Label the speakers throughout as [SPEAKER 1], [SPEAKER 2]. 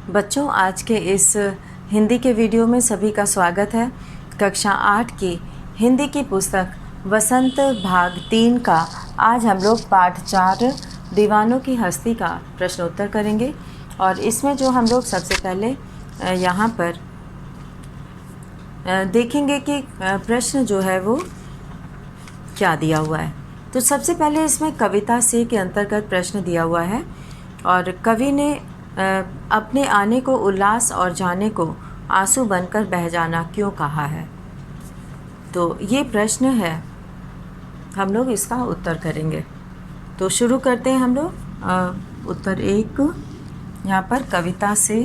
[SPEAKER 1] बच्चों, आज के इस हिंदी के वीडियो में सभी का स्वागत है। कक्षा 8 की हिंदी की पुस्तक वसंत भाग 3 का आज हम लोग पाठ 4 दीवानों की हस्ती का प्रश्नोत्तर करेंगे। और इसमें जो हम लोग सबसे पहले यहाँ पर देखेंगे कि प्रश्न जो है वो क्या दिया हुआ है। तो सबसे पहले इसमें कविता से के अंतर्गत प्रश्न दिया हुआ है और कवि ने अपने आने को उल्लास और जाने को आंसू बनकर बह जाना क्यों कहा है। तो ये प्रश्न है, हम लोग इसका उत्तर करेंगे। तो शुरू करते हैं हम लोग। उत्तर 1 यहाँ पर कविता से।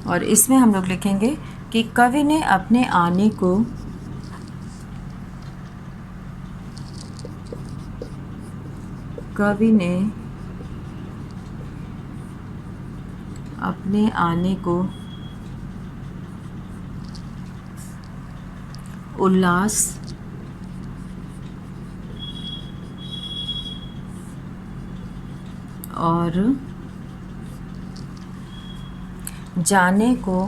[SPEAKER 1] और इसमें हम लोग लिखेंगे कि कवि ने अपने आने को उल्लास और जाने को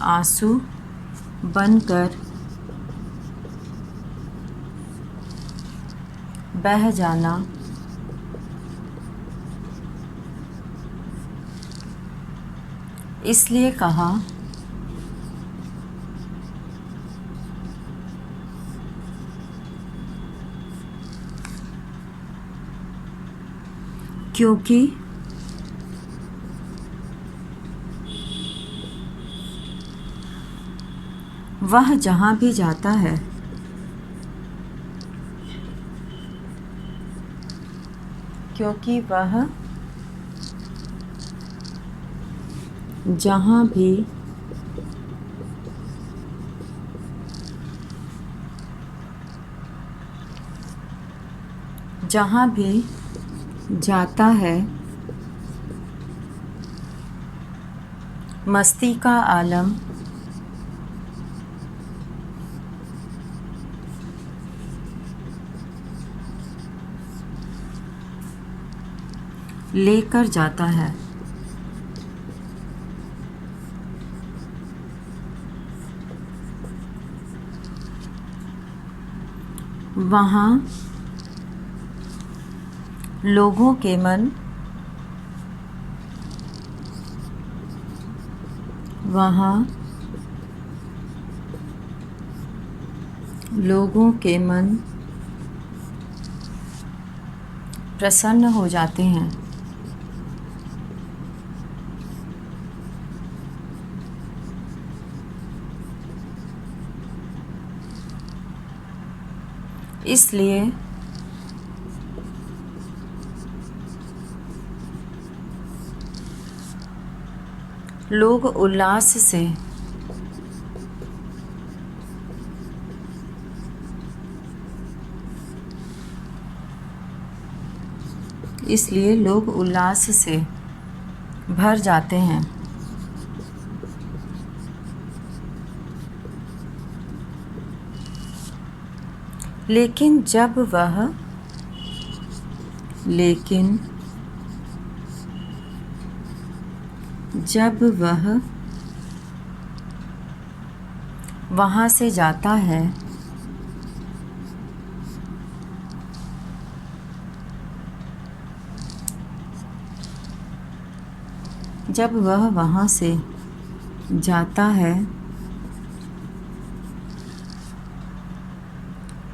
[SPEAKER 1] आंसू बनकर बह जाना इसलिए कहा क्योंकि वह जहाँ भी जाता है जहाँ भी जाता है मस्ती का आलम लेकर जाता है। वहाँ लोगों के मन प्रसन्न हो जाते हैं। इसलिए लोग उल्लास से भर जाते हैं। लेकिन जब वह वहाँ से जाता है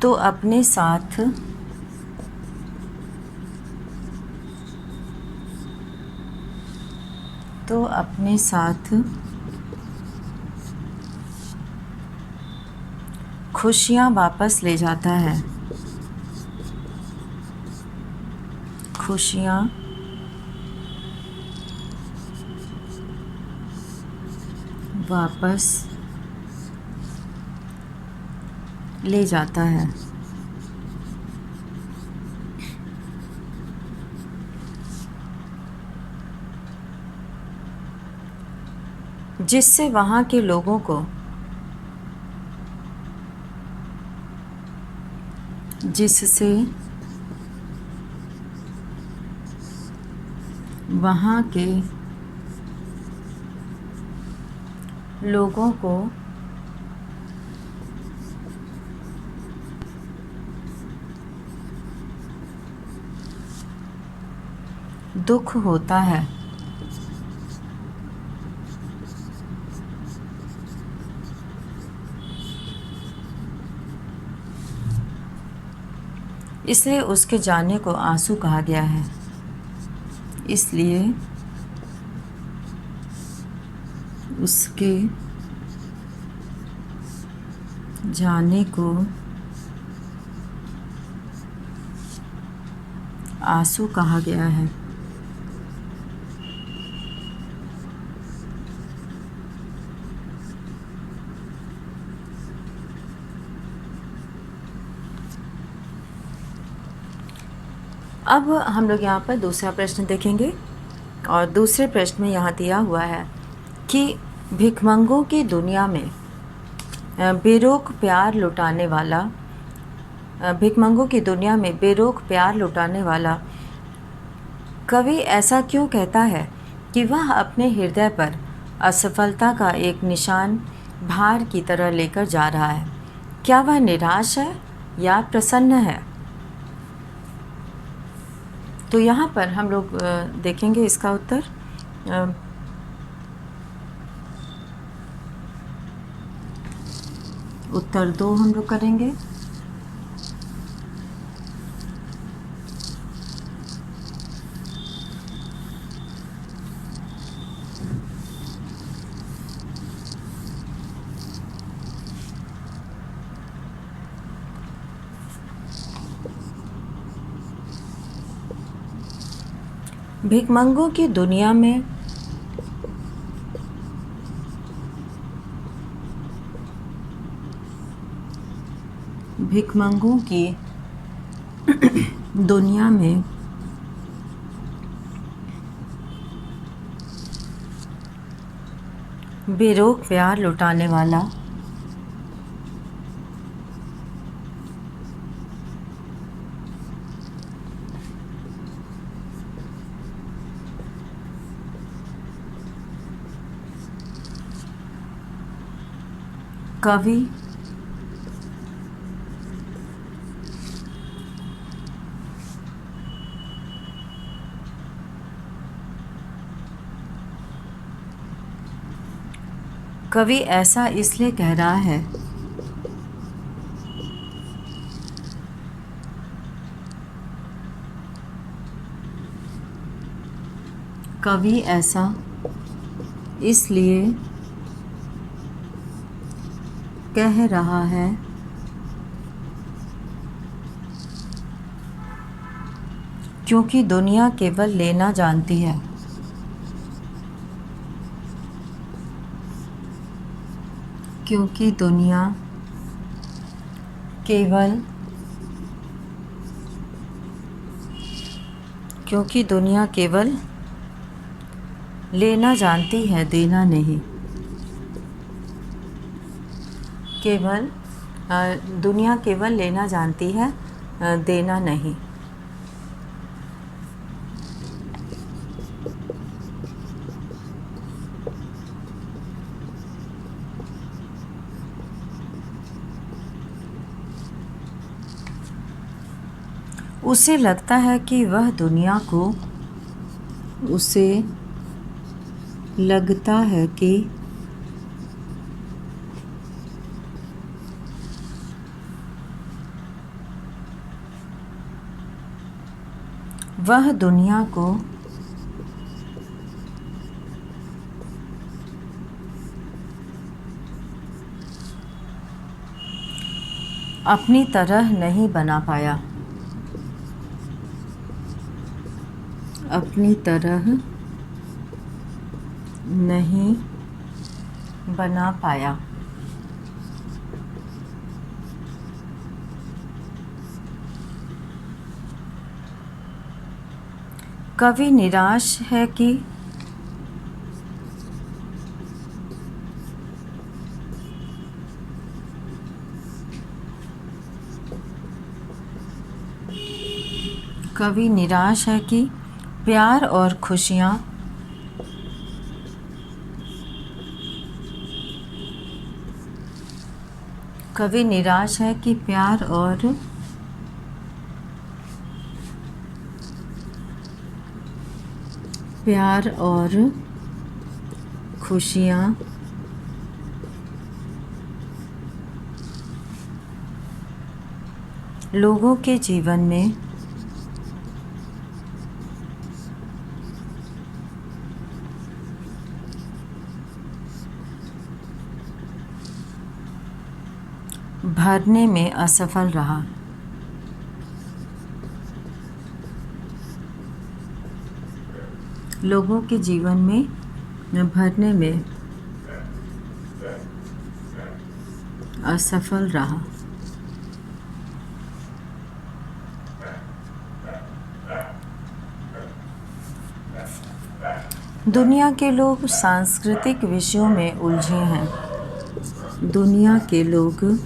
[SPEAKER 1] तो अपने साथ खुशियाँ वापस ले जाता है। ले जाता है। जिससे वहाँ के लोगों को वहाँ के लोगों को दुख होता है। इसलिए उसके जाने को आंसू कहा गया है। इसलिए उसके जाने को आंसू कहा गया है। अब हम लोग यहाँ पर दूसरा प्रश्न देखेंगे और दूसरे प्रश्न में यहाँ दिया हुआ है कि भिखमंगों की दुनिया में बेरोक प्यार लुटाने वाला भिखमंगों की दुनिया में बेरोक प्यार लुटाने वाला कवि ऐसा क्यों कहता है कि वह अपने हृदय पर असफलता का एक निशान भार की तरह लेकर जा रहा है? क्या वह निराश है या प्रसन्न है? तो यहाँ पर हम लोग देखेंगे इसका उत्तर। उत्तर 2 हम लोग करेंगे। भिखमंगों की दुनिया में भिखमंगों की दुनिया में बेरोक प्यार लुटाने वाला कवि कवि ऐसा इसलिए कह रहा है कवि ऐसा इसलिए कह रहा है क्योंकि दुनिया केवल लेना जानती है। क्योंकि दुनिया केवल लेना जानती है, देना नहीं। दुनिया केवल लेना जानती है, देना नहीं। उसे लगता है कि वह दुनिया को वह दुनिया को अपनी तरह नहीं बना पाया। अपनी तरह नहीं बना पाया। कवि निराश है कि कवि निराश है कि प्यार और खुशियाँ कवि निराश है कि प्यार और खुशियाँ लोगों के जीवन में भरने में असफल रहा। लोगों के जीवन में भरने में असफल रहा। दुनिया के लोग सांस्कृतिक विषयों में उलझे हैं। दुनिया के लोग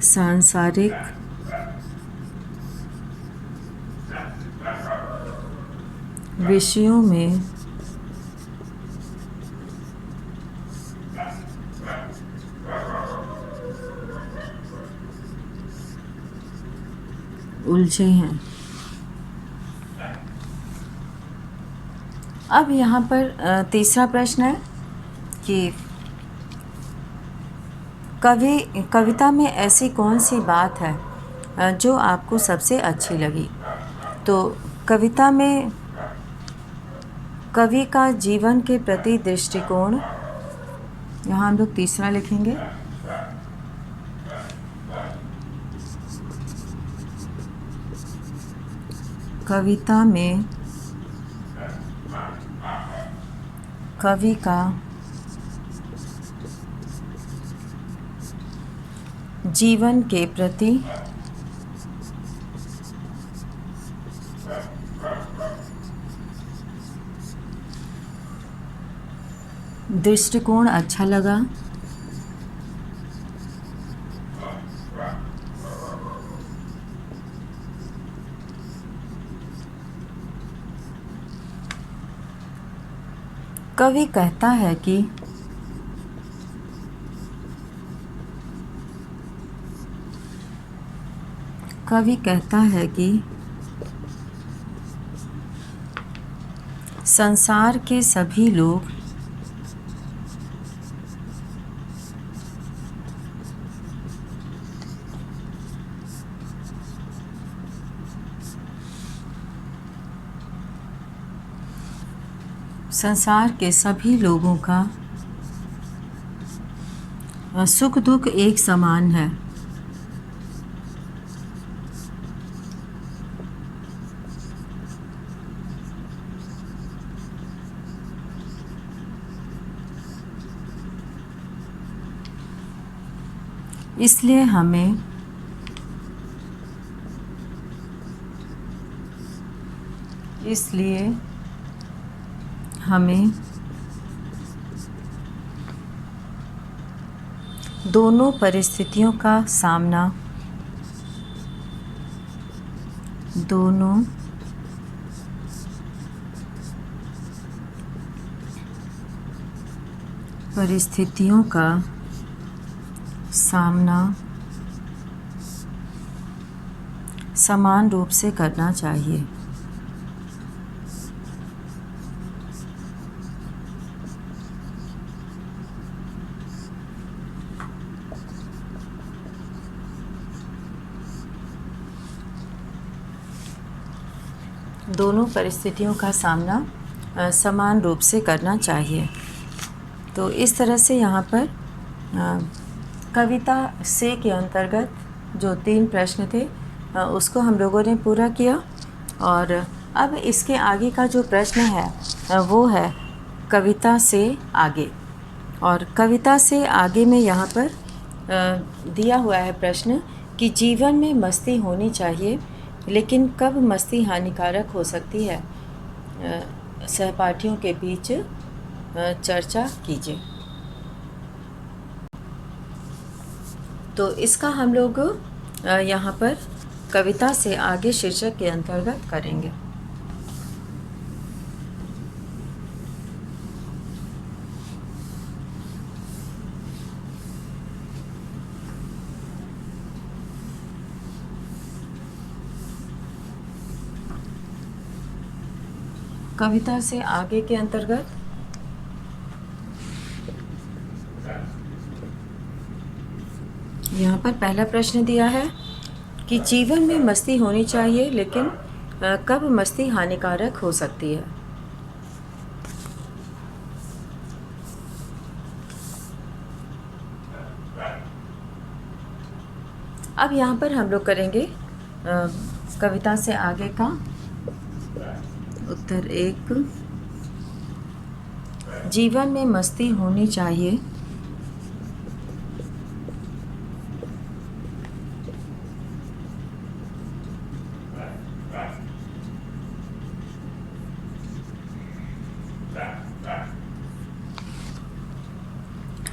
[SPEAKER 1] सांसारिक विषयों में उलझे हैं। अब यहाँ पर तीसरा प्रश्न है कि कविता में ऐसी कौन सी बात है जो आपको सबसे अच्छी लगी। तो कविता में कवि का जीवन के प्रति दृष्टिकोण, यहाँ हम लोग तीसरा लिखेंगे। कविता में कवि का जीवन के प्रति दृष्टिकोण अच्छा लगा। कवि कहता है कि संसार के सभी लोग संसार के सभी लोगों का सुख दुख एक समान है। इसलिए हमें दोनों परिस्थितियों का सामना समान रूप से करना चाहिए। दोनों परिस्थितियों का सामना समान रूप से करना चाहिए। तो इस तरह से यहाँ पर कविता से के अंतर्गत जो 3 प्रश्न थे उसको हम लोगों ने पूरा किया। और अब इसके आगे का जो प्रश्न है वो है कविता से आगे। और कविता से आगे में यहाँ पर दिया हुआ है प्रश्न कि जीवन में मस्ती होनी चाहिए, लेकिन कब मस्ती हानिकारक हो सकती है। सहपाठियों के बीच चर्चा कीजिए। तो इसका हम लोग यहाँ पर कविता से आगे शीर्षक के अंतर्गत करेंगे। कविता से आगे के अंतर्गत यहाँ पर पहला प्रश्न दिया है कि जीवन में मस्ती होनी चाहिए, लेकिन कब मस्ती हानिकारक हो सकती है। अब यहाँ पर हम लोग करेंगे कविता से आगे का उत्तर 1। जीवन में मस्ती होनी चाहिए,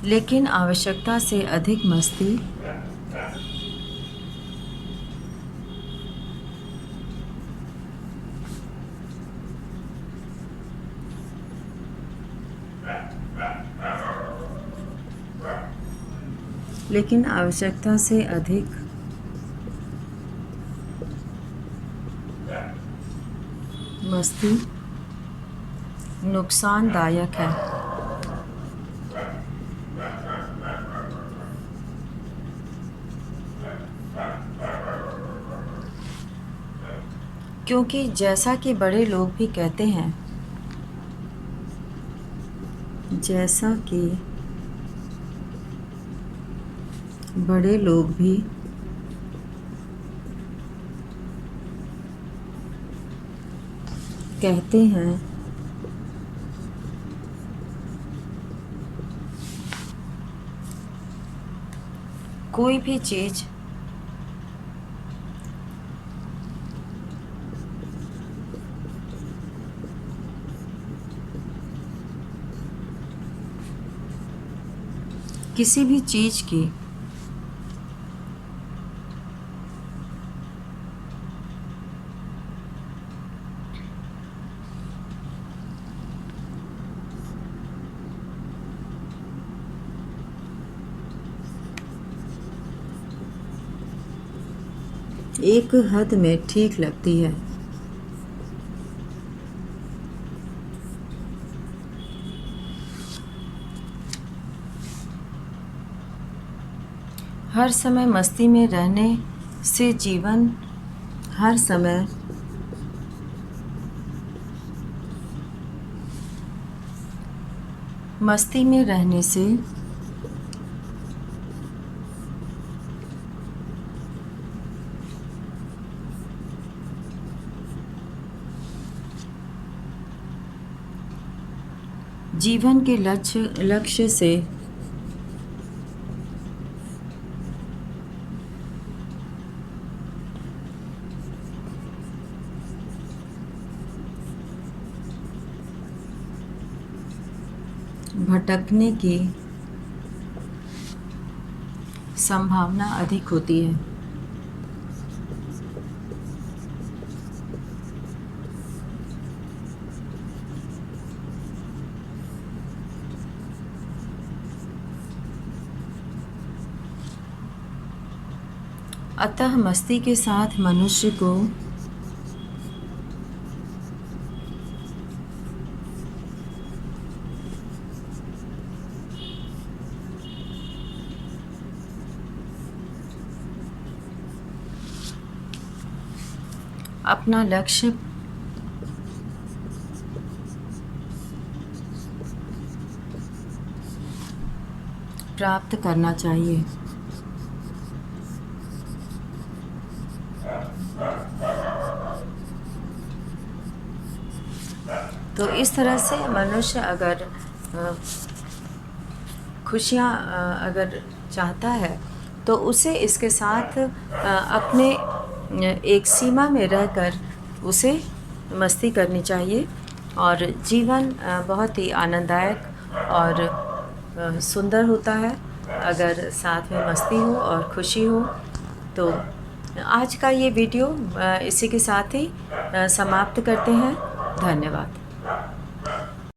[SPEAKER 1] लेकिन आवश्यकता से अधिक मस्ती नुकसानदायक है। क्योंकि जैसा कि बड़े लोग भी कहते हैं, कोई भी चीज़ किसी भी चीज़ की एक हद में ठीक लगती है। हर समय मस्ती में रहने से जीवन जीवन के लक्ष्य से भटकने की संभावना अधिक होती है। अतः मस्ती के साथ मनुष्य को अपना लक्ष्य प्राप्त करना चाहिए। तो इस तरह से मनुष्य अगर खुशियाँ अगर चाहता है तो उसे इसके साथ अपने एक सीमा में रहकर उसे मस्ती करनी चाहिए और जीवन बहुत ही आनंददायक और सुंदर होता है अगर साथ में मस्ती हो और खुशी हो। तो आज का ये वीडियो इसी के साथ ही समाप्त करते हैं। धन्यवाद।